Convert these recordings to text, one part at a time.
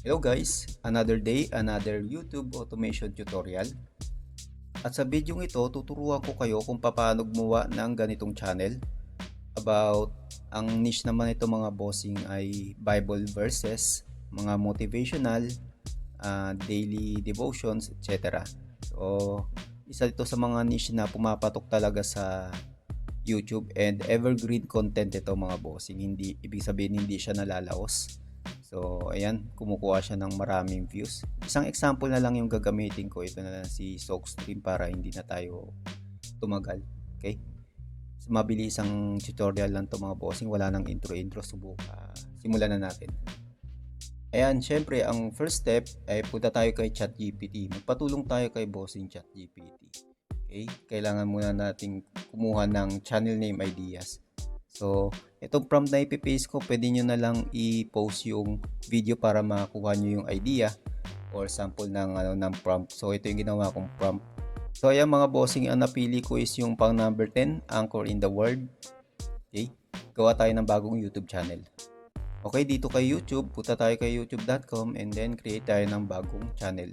Hello guys, another day, another YouTube automation tutorial. At sa video ito, tuturuan ko kayo kung paano gumawa ng ganitong channel. About, ang niche naman ito mga bossing ay Bible verses, mga motivational, daily devotions, etc. So, isa ito sa mga niche na pumapatok talaga sa YouTube and evergreen content ito mga bossing. Hindi, ibig sabihin hindi siya nalalaos. So, ayan, kumukuha siya ng maraming views. Isang example na lang yung gagamitin ko. Ito na lang si Soakstream para hindi na tayo tumagal. Okay? So, mabilisang tutorial lang to mga bossing. Wala nang intro-intro. Simulan na natin. Ayan, syempre, ang first step ay punta tayo kay ChatGPT. Magpatulong tayo kay bossing ChatGPT. Okay? Kailangan muna nating kumuha ng channel name ideas. So, itong prompt na ipipaste ko, pwede nyo na lang i-post yung video para makuha nyo yung idea or sample ng prompt. So, ito yung ginawa kong prompt. So, ayan mga bossing, ang napili ko is yung pang number 10, Anchor in the World. Okay? Gawa tayo ng bagong YouTube channel. Okay, dito kay YouTube, punta tayo kay youtube.com and then create tayo ng bagong channel.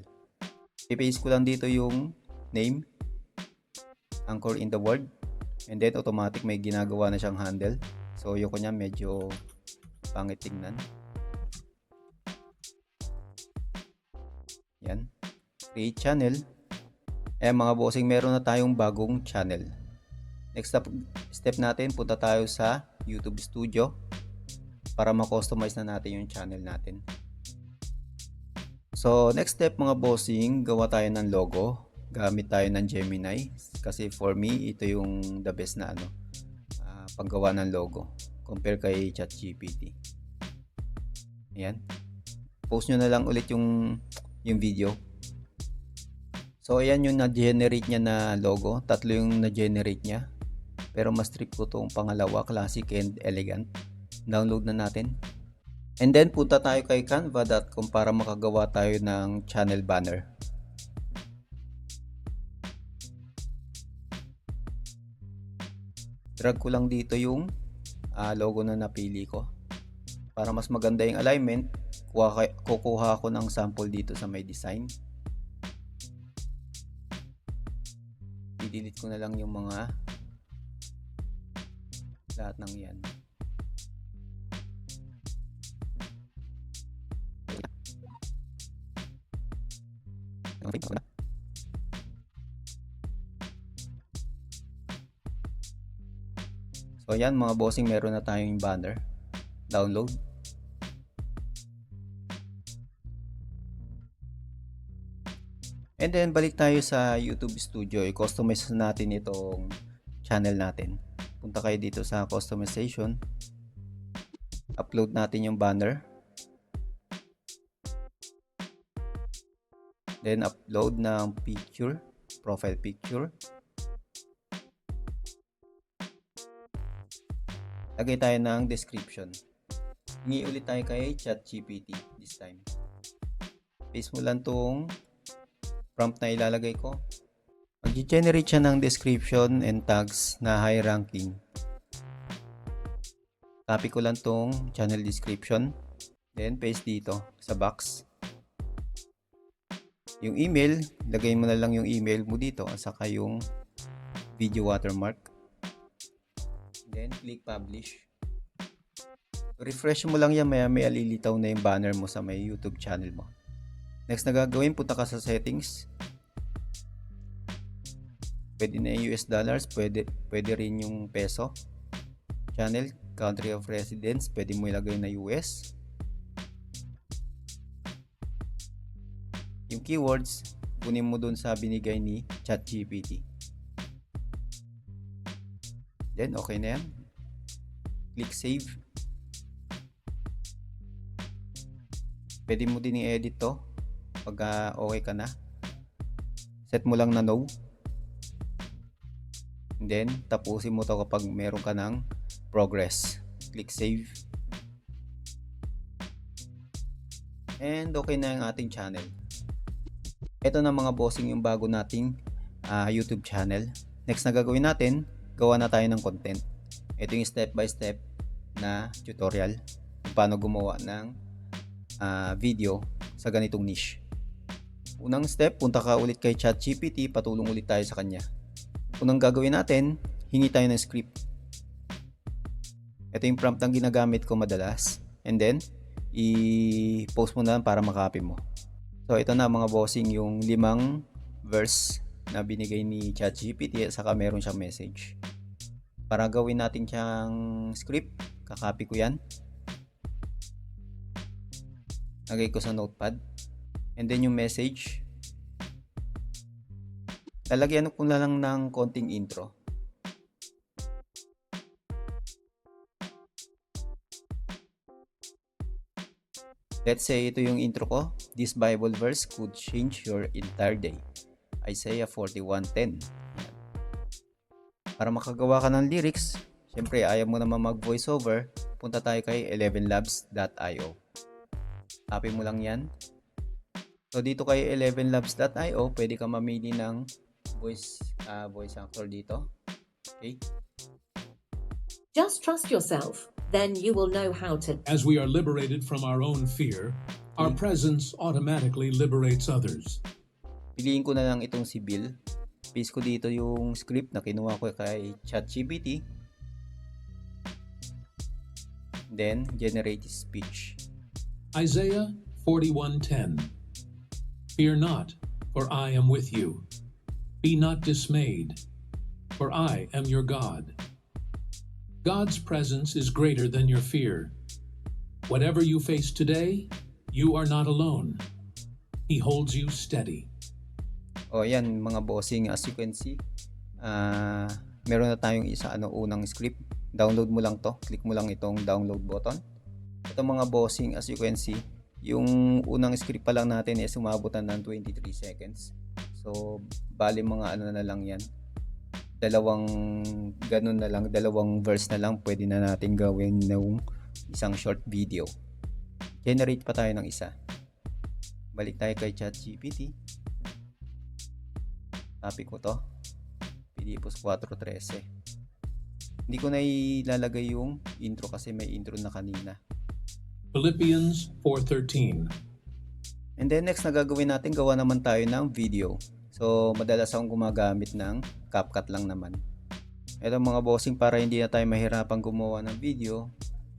I-paste ko lang dito yung name, Anchor in the World. And then automatic may ginagawa na siyang handle. So yung kanya medyo pangit tingnan. Yan. Create channel. Mga bossing, meron na tayong bagong channel. Next step natin, punta tayo sa YouTube Studio para ma-customize na natin yung channel natin. So next step mga bossing, gawa tayo ng logo. Gamit tayo ng Gemini kasi for me ito yung the best na paggawa ng logo compare kay ChatGPT. Ayan. Post nyo na lang ulit yung video. So ayan yung na-generate niya na logo. Tatlo yung na-generate niya. Pero mas trip ko itong pangalawa, classic and elegant. Download na natin. And then punta tayo kay canva.com para makagawa tayo ng channel banner. Drag ko lang dito yung logo na napili ko. Para mas maganda yung alignment, kukuha ako ng sample dito sa may design. I-delete ko na lang yung mga lahat ng yan. So ayan mga bossing, meron na tayong banner. Download. And then balik tayo sa YouTube Studio. I-customize natin itong channel natin. Punta kayo dito sa customization. Upload natin yung banner. Then upload ng picture, profile picture. Lagay tayo ng description. Hingi ulit tayo kay ChatGPT this time. Paste mo lang tong prompt na ilalagay ko. Mag-generate siya ng description and tags na high ranking. Copy ko lang tong channel description. Then paste dito sa box. Yung email, lagay mo na lang yung email mo dito at saka yung video watermark. Then click publish. Refresh mo lang yan, may alilitaw na yung banner mo sa may YouTube channel mo. Next na gagawin, punta ka sa settings. Pwede na yung US dollars, pwede rin yung peso. Channel, country of residence, pwede mo ilagay na US. Yung keywords, kunin mo dun sa binigay ni ChatGPT. Then okay na yan. Click save. Pwede mo din i-edit to pag okay ka na. Set mo lang na no. And then tapusin mo to kapag meron ka ng progress. Click save. And okay na yung ating channel. Ito na mga bossing yung bago nating YouTube channel. Next na gagawin natin, gawa na tayo ng content. Ito yung step by step na tutorial kung paano gumawa ng video sa ganitong niche. Unang step, punta ka ulit kay ChatGPT, patulong ulit tayo sa kanya. Unang gagawin natin, hingi tayo ng script. Ito yung prompt na ginagamit ko madalas. And then, i-post mo na lang para makopy mo. So, ito na mga bossing yung 5 verse na binigay ni ChatGPT at saka meron siyang message. Para gawin natin siyang script, kakopy ko yan. Lagay ko sa notepad. And then yung message, lalagyan ko na lang ng konting intro. Let's say ito yung intro ko. This Bible verse could change your entire day. Isaiah 41:10. Para makagawa ka ng lyrics, syempre ayaw mo naman mag voiceover, punta tayo kay 11labs.io. Copy mo lang yan. So dito kay 11labs.io, pwede ka mamili ng voice actor dito. Okay? Just trust yourself, then you will know how to. As we are liberated from our own fear, our presence automatically liberates others. Piliin ko na lang itong si Bill. Paste ko dito yung script na kinuha ko kay ChatGPT. Then, generate speech. Isaiah 41:10. Fear not, for I am with you. Be not dismayed, for I am your God. God's presence is greater than your fear. Whatever you face today, you are not alone. He holds you steady. O yan mga bossing, as you can see, meron na tayong unang script. Download mo lang to. Click mo lang itong download button. Ito mga bossing, as you can see, yung unang script pa lang natin is umabutan ng 23 seconds. So, bali mga na lang yan. Dalawang verse na lang pwede na natin gawin ng isang short video. Generate pa tayo ng isa. Balik tayo kay ChatGPT. Copy ko to. Pilipos 413. Hindi ko na ilalagay yung intro kasi may intro na kanina. Philippians 4:13. And then next na gagawin natin, gawa naman tayo ng video. So madalas akong gumagamit ng CapCut lang naman. Ito mga bossing, para hindi na tayo mahirapang gumawa ng video,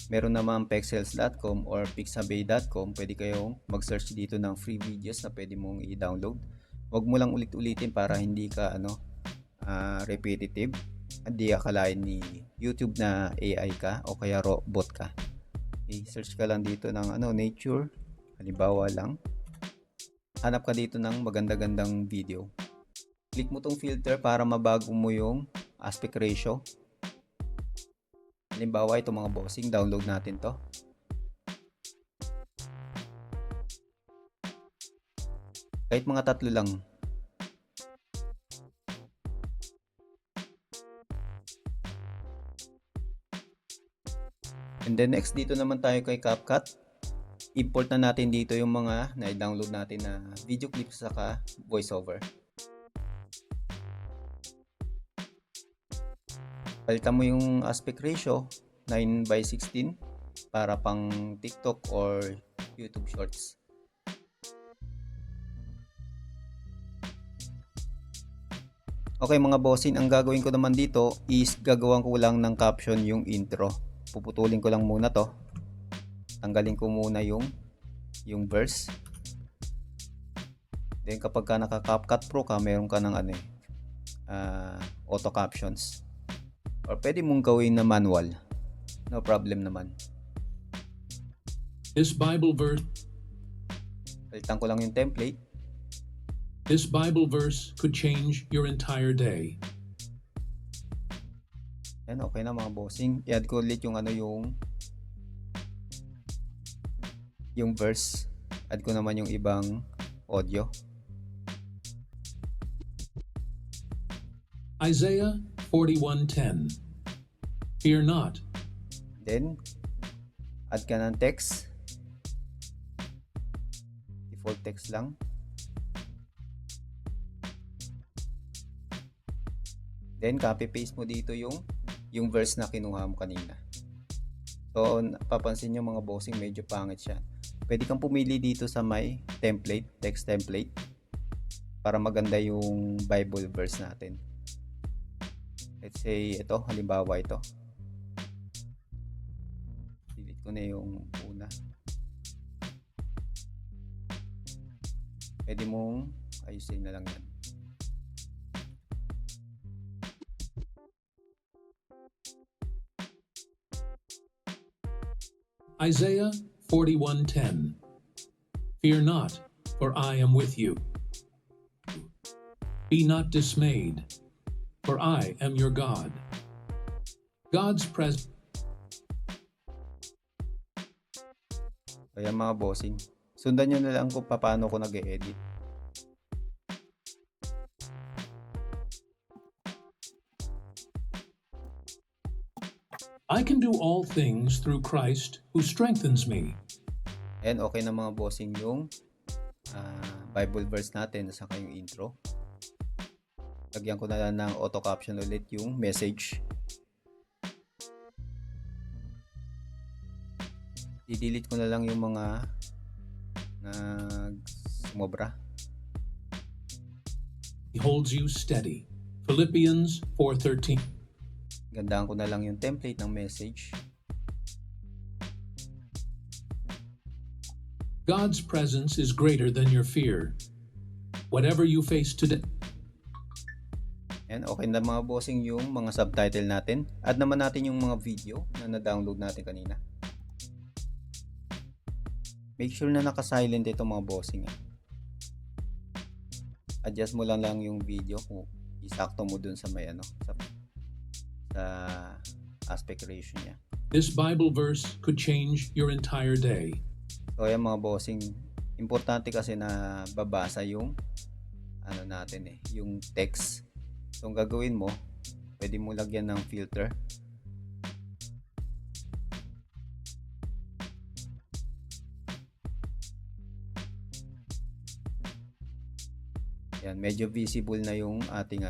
meron naman pexels.com or pixabay.com. Pwede kayong mag-search dito ng free videos na pwede mong i-download. Huwag mo lang ulit-ulitin para hindi ka repetitive. Hindi akalain ni YouTube na AI ka o kaya robot ka. I-search ka lang dito ng nature, halimbawa lang. Hanap ka dito ng maganda-gandang video. Click mo tong filter para mabago mo yung aspect ratio. Halimbawa ito mga bossing, download natin to. Kahit mga 3 lang. And then next, dito naman tayo kay CapCut. Import na natin dito yung mga na-download natin na video clips saka voiceover. Palitan mo yung aspect ratio 9:16 para pang TikTok or YouTube Shorts. Okay mga bossing, ang gagawin ko naman dito is gagawan ko lang ng caption yung intro. Puputulin ko lang muna to. Tanggalin ko muna yung verse. Then kapag ka naka-CapCut Pro ka, meron ka ng auto captions. Or pwede mong gawin na manual. No problem naman. This Bible verse Palitan ko lang yung template. This Bible verse could change your entire day. Yan, okay na mga bossing. I-add ko ulit yung yung verse. Add ko naman yung ibang audio. Isaiah 41:10. Fear not. Then add ka ng text. Default text lang. Then copy paste mo dito yung verse na kinuha mo kanina. So papansin nyo mga bossing, medyo pangit siya. pwede kang pumili dito sa may template, text template, para maganda yung Bible verse natin. Let's say ito, halimbawa ito. Delete ko na yung una. Pwede mong ayusin na lang yan. Isaiah 41:10. Fear not, for I am with you. Be not dismayed, for I am your God. God's presence. Kaya mga bossing, sundan nyo na lang kung paano ko nag-edit. I can do all things through Christ who strengthens me. And okay na mga bossing yung Bible verse natin sa yung intro. Lagyan ko na lang ng auto caption ulit yung message. I-delete ko na lang yung mga sumobra. He holds you steady. Philippians 4:13. Gandaan ko na lang yung template ng message. God's presence is greater than your fear. Whatever you face today. And okay na mga bossing yung mga subtitle natin. Add naman natin yung mga video na na-download natin kanina. Make sure na naka-silent ito mga bossing. Adjust mo lang yung video kung isakto mo dun sa may sa aspect ratio niya. This Bible verse could change your entire day. So ayan mga bossing, importante kasi na babasa yung natin yung text. So ang gagawin mo, pwede mo lagyan ng filter. Yan, medyo visible na yung ating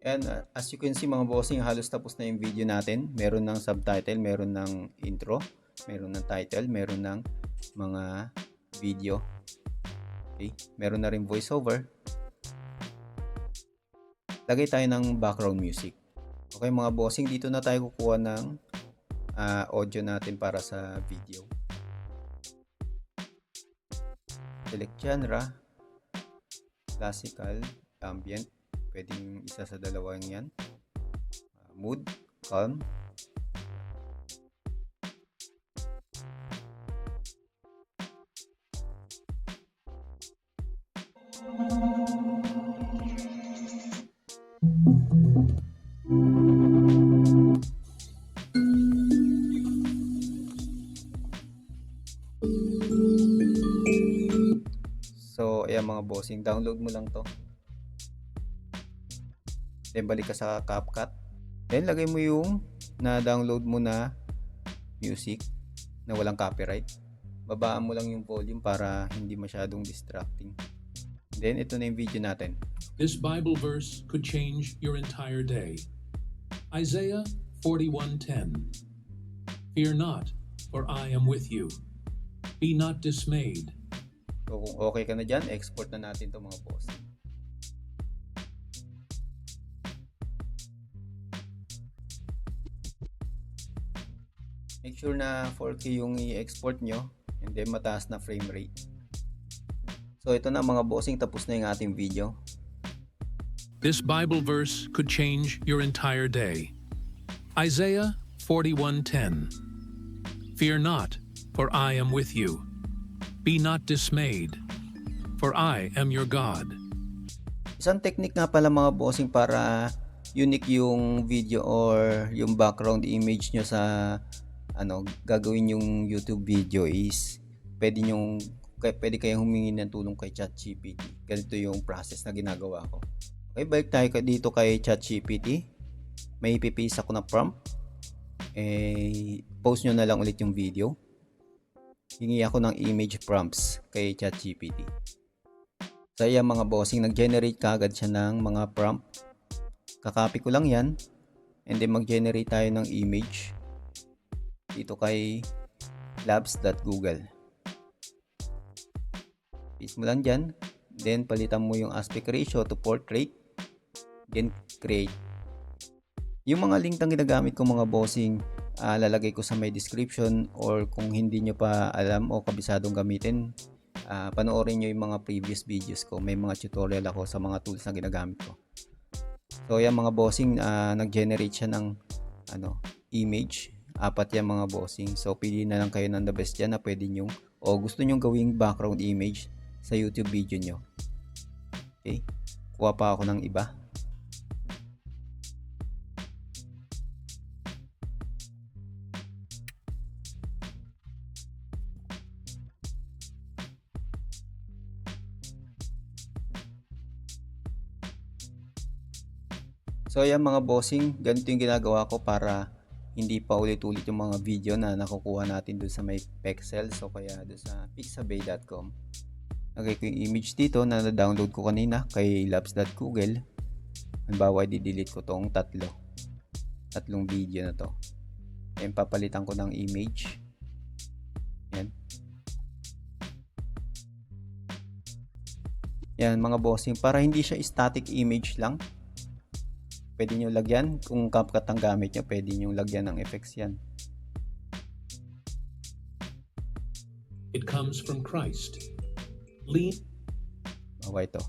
And as you can see mga bossing, halos tapos na yung video natin. Meron ng subtitle, meron ng intro, meron ng title, meron ng mga video. Okay, meron na rin voiceover. Lagay tayo ng background music. Okay mga bossing, dito na tayo kukuha ng audio natin para sa video. Select genre, classical, ambient. Pwedeng isa sa dalawang yan. Mood, calm. So, ayan mga bossing, download mo lang to. Then balik ka sa CapCut. Then lagay mo yung na-download mo na music na walang copyright. Babaan mo lang yung volume para hindi masyadong distracting. Then ito na yung video natin. This Bible verse could change your entire day. Isaiah 41:10. Fear not, for I am with you. Be not dismayed. So kung okay ka na dyan, export na natin to mga boss. Make sure na 4K yung i-export nyo and then mataas na frame rate. So ito na mga bossing, tapos na yung ating video. This Bible verse could change your entire day. Isaiah 41:10. Fear not, for I am with you. Be not dismayed, for I am your God. Isang technique nga pala mga bossing para unique yung video or yung background image nyo sa gagawin yung YouTube video is pwede nyong pwede kayong humingi ng tulong kay ChatGPT. Ganito yung process na ginagawa ko. Okay, balik tayo dito kay ChatGPT. May ipipaste ako na prompt. Post nyo na lang ulit yung video. Hingi ako ng image prompts kay ChatGPT. So yan mga bossing, nag-generate kaagad siya ng mga prompt. Kakopy ko lang yan. And then mag-generate tayo ng image. Dito kay labs.google. Paste mo lang dyan. Then palitan mo yung aspect ratio to portrait. Then create. Yung mga link na ginagamit ko mga bossing, lalagay ko sa may description, or kung hindi nyo pa alam o kabisadong gamitin, panoorin nyo yung mga previous videos ko. May mga tutorial ako sa mga tools na ginagamit ko. So yan mga bossing, nag-generate siya ng image. 4 yan mga bossing. So pili na lang kayo ng the best dyan na pwede nyo o gusto nyo gawing background image sa YouTube video nyo. Okay, kuha pa ako ng iba. So ayan mga bossing, ganito yung ginagawa ko para hindi pa ulit-ulit yung mga video na nakukuha natin dun sa may Pexels o kaya dun sa pixabay.com. Lagay ko yung image dito na na-download ko kanina kay labs.google. Halimbawa, i-delete ko tong tatlong video na to. Ayan, papalitan ko ng image. Yan. Yan mga bossing, para hindi siya static image lang. Pwede nyo lagyan, kung CapCut ang gamit nyo, pwede nyo lagyan ng effects yan. It comes from Christ. Lean. Okay ito.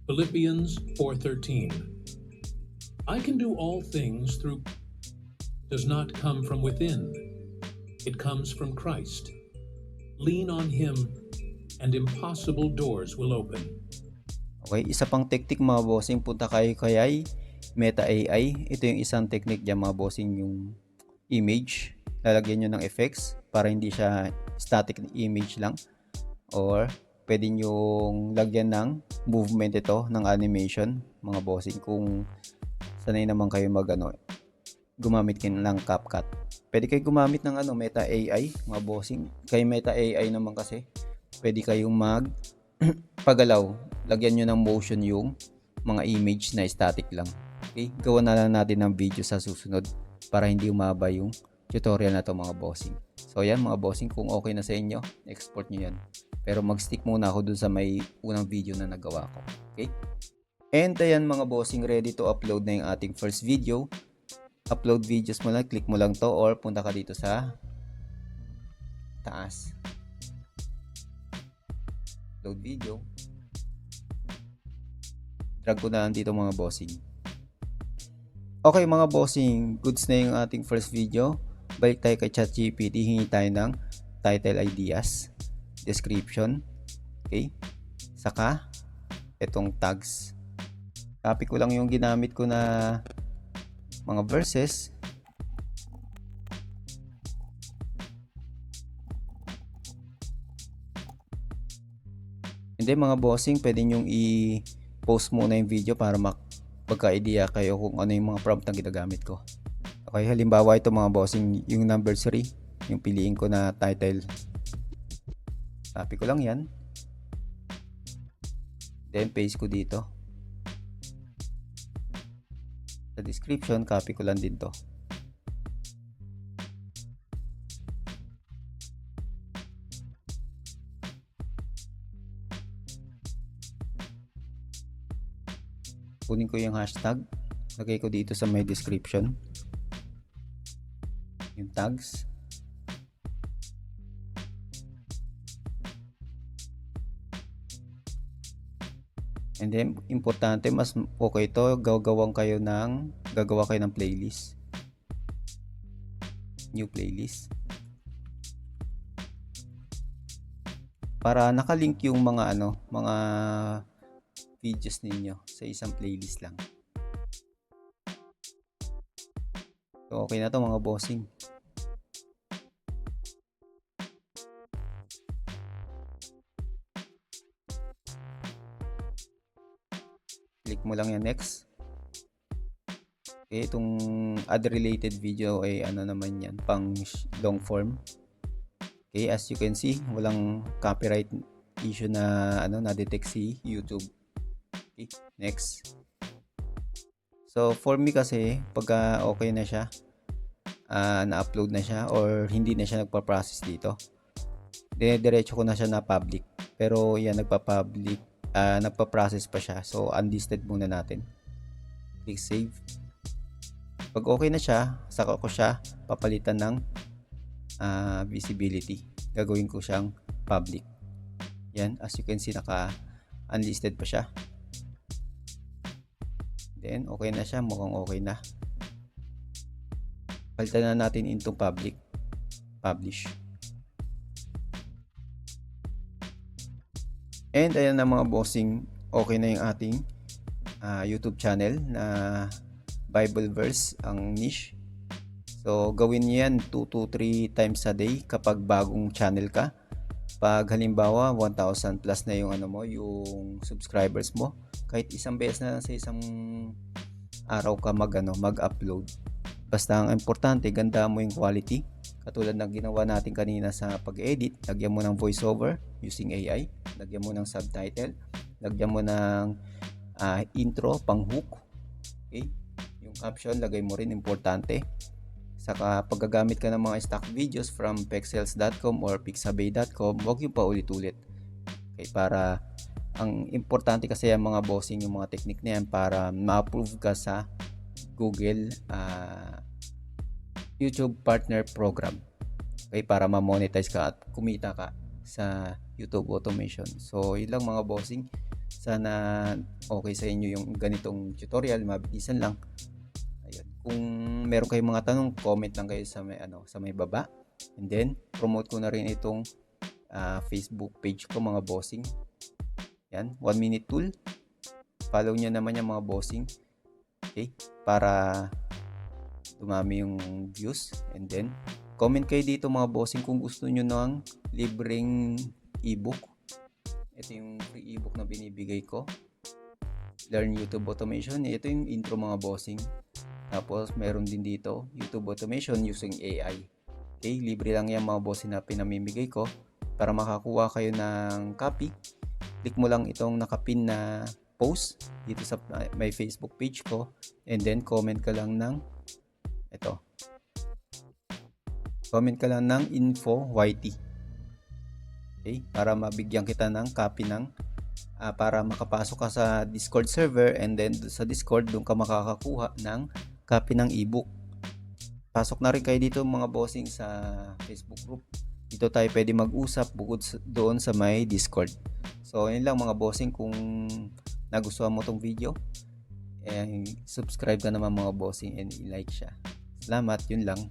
Philippians 4:13. I can do all things through does not come from within. It comes from Christ. Lean on him and impossible doors will open. Okay, isa pang technique mga bossing, punta kayo kay Meta AI. Ito yung isang technique dyan mga bossing, yung image. Lalagyan nyo ng effects para hindi siya static image lang. Or pwede nyong lagyan ng movement ito, ng animation mga bossing. Kung sanay naman kayo gumamit kayo ng CapCut. Pwede kayo gumamit ng Meta AI mga bossing. Kay Meta AI naman kasi pwede kayong pagalaw, lagyan nyo ng motion yung mga image na static lang. Okay, gawa na lang natin ng video sa susunod para hindi umaba yung tutorial na to mga bossing. So yan mga bossing, kung okay na sa inyo, export nyo yan. Pero mag-stick muna ako dun sa may unang video na nagawa ko. Okay, and ayan mga bossing, ready to upload na yung ating first video. Upload videos mo lang, click mo lang to, or punta ka dito sa taas, upload video, drag ko na lang dito mga bossing. Okay mga bossing, goods na yung ating first video. Balik tayo kay ChatGPT, hingi tayo ng title ideas, description, okay, saka itong tags. Copy ko lang yung ginamit ko na mga verses. And then mga bossing, pwede nyong i-post muna yung video para magka-idea kayo kung ano yung mga prompt na ginagamit ko. Okay, halimbawa ito mga bossing, yung number 3, yung piliin ko na title. Copy ko lang yan. Then paste ko dito. Sa description, copy ko lang din to. Kunin ko yung hashtag, lagay ko dito sa may description yung tags. And then importante, mas okay ito, gagawa kayo ng playlist, new playlist, para nakalink yung mga videos ninyo sa isang playlist lang. So, okay na to mga bossing. Click mo lang yan next. Okay, itong other related video ay ano naman yan, pang long form. Okay, as you can see, walang copyright issue na na-detect si YouTube. Okay, next. So for me kasi pagka okay na siya, na-upload na siya or hindi na siya nagpa-process dito, diretso ko na siya na public. Pero yan nagpa-public, nagpa-process pa siya. So unlisted muna natin. Click save. Pag okay na siya, saka ko siya papalitan ng visibility. Gagawin ko siyang public. Yan, as you can see, naka-unlisted pa siya. Then, okay na siya. Mukhang okay na. Palitan na natin into public. Publish. And ayan na mga bossing. Okay na yung ating YouTube channel na Bible verse ang niche. So gawin niyo yan 2 to 3 times a day kapag bagong channel ka. Pag halimbawa 1,000 plus na yung yung subscribers mo, kahit isang beses na sa isang araw ka mag-upload. Basta ang importante, ganda mo yung quality. Katulad ng ginawa natin kanina sa pag-edit, lagyan mo ng voiceover using AI, lagyan mo ng subtitle, lagyan mo ng intro, pang hook. Okay? Caption, lagay mo rin, importante. Saka paggagamit ka ng mga stock videos from pexels.com or pixabay.com, huwag yung paulit-ulit. Okay, para ang importante kasi yung mga bossing, yung mga technique na yan para ma-approve ka sa Google YouTube Partner Program. Okay, para ma-monetize ka at kumita ka sa YouTube automation. So, yun lang mga bossing. Sana okay sa inyo yung ganitong tutorial, mabilisan lang. Kung meron kayong mga tanong, comment lang kayo sa may baba. And then, promote ko na rin itong Facebook page ko mga bossing. Yan, 1 minute tool. Follow nyo naman yung mga bossing. Okay, para dumami yung views. And then, comment kayo dito mga bossing kung gusto nyo ng libreng ebook. Ito yung free ebook na binibigay ko. Learn YouTube Automation. Ito yung intro mga bossing. Tapos meron din dito YouTube Automation using AI. Okay, libre lang yan mga bossing na pinamimigay ko. Para makakuha kayo ng copy, click mo lang itong nakapin na post dito sa my Facebook page ko, and then comment ka lang ng info YT. Okay, para mabigyan kita ng copy ng para makapasok ka sa Discord server, and then sa Discord doon ka makakakuha ng copy ng ebook. Pasok na rin kayo dito mga bossing sa Facebook group. Dito tayo pwede mag-usap bukod doon sa may Discord. So yun lang mga bossing, kung nagustuhan mo tong video, subscribe ka naman mga bossing and i-like siya. Salamat, yun lang.